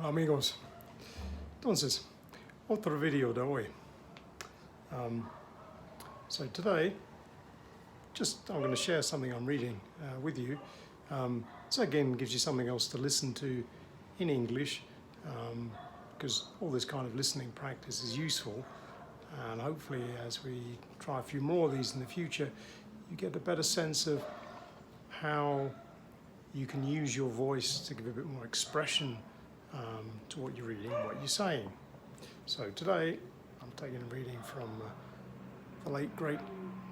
Hola amigos, entonces, otro video de hoy. So today, I'm going to share something I'm reading with you. So again, gives you something else to listen to in English, because all this kind of listening practice is useful. And hopefully, as we try a few more of these in the future, you get a better sense of how you can use your voice to give a bit more expression to what you're reading and what you're saying. So today I'm taking a reading from the late great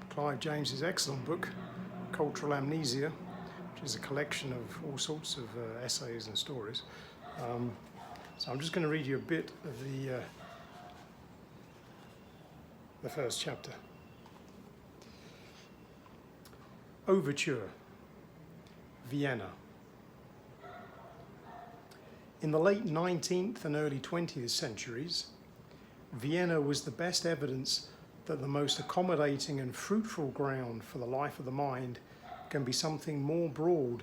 Clive James's excellent book, Cultural Amnesia, which is a collection of all sorts of essays and stories. So I'm just going to read you a bit of the first chapter. Overture, Vienna. In the late 19th and early 20th centuries, Vienna was the best evidence that the most accommodating and fruitful ground for the life of the mind can be something more broad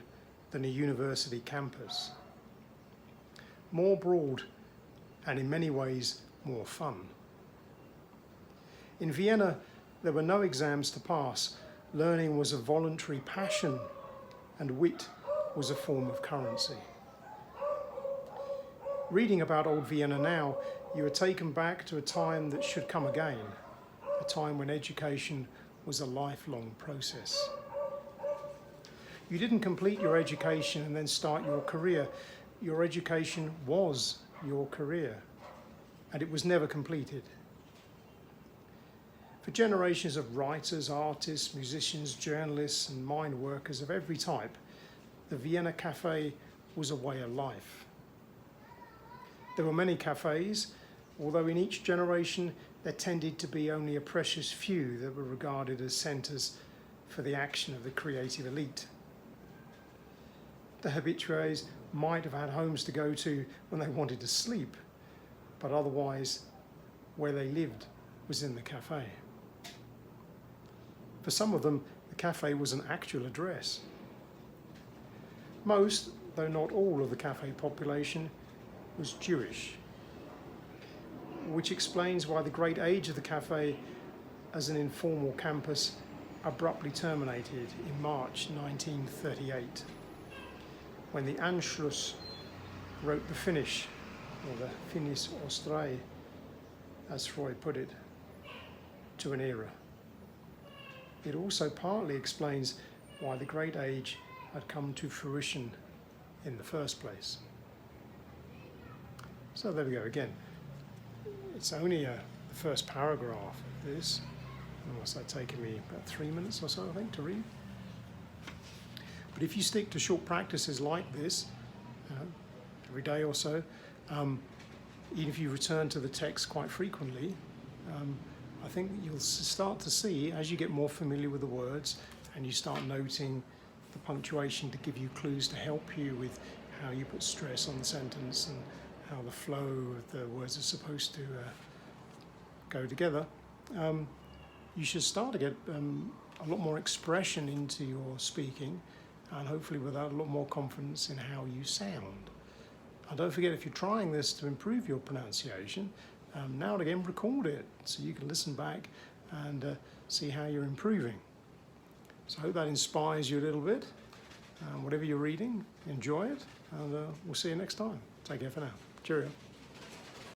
than a university campus. More broad and in many ways more fun. In Vienna, there were no exams to pass. Learning was a voluntary passion and wit was a form of currency. Reading about old Vienna now, you are taken back to a time that should come again, a time when education was a lifelong process. You didn't complete your education and then start your career. Your education was your career, and it was never completed. For generations of writers, artists, musicians, journalists, and mind workers of every type, the Vienna Cafe was a way of life. There were many cafes, although in each generation there tended to be only a precious few that were regarded as centres for the action of the creative elite. The habitués might have had homes to go to when they wanted to sleep, but otherwise where they lived was in the cafe. For some of them, the cafe was an actual address. Most, though not all, of the cafe population was Jewish, which explains why the great age of the cafe as an informal campus abruptly terminated in March 1938, when the Anschluss wrote the finish, or the finis austrae, as Freud put it, to an era. It also partly explains why the great age had come to fruition in the first place. So there we go again. It's only the first paragraph of this. And what's that taken me? About 3 minutes or so, I think, to read. But if you stick to short practices like this, every day or so, even if you return to the text quite frequently, I think you'll start to see, as you get more familiar with the words and you start noting the punctuation to give you clues to help you with how you put stress on the sentence and how the flow of the words are supposed to go together, you should start to get a lot more expression into your speaking, and hopefully with a lot more confidence in how you sound. And don't forget, if you're trying this to improve your pronunciation, now and again record it so you can listen back and see how you're improving. So I hope that inspires you a little bit. Whatever you're reading, enjoy it, and we'll see you next time. Take care for now. Cheerio.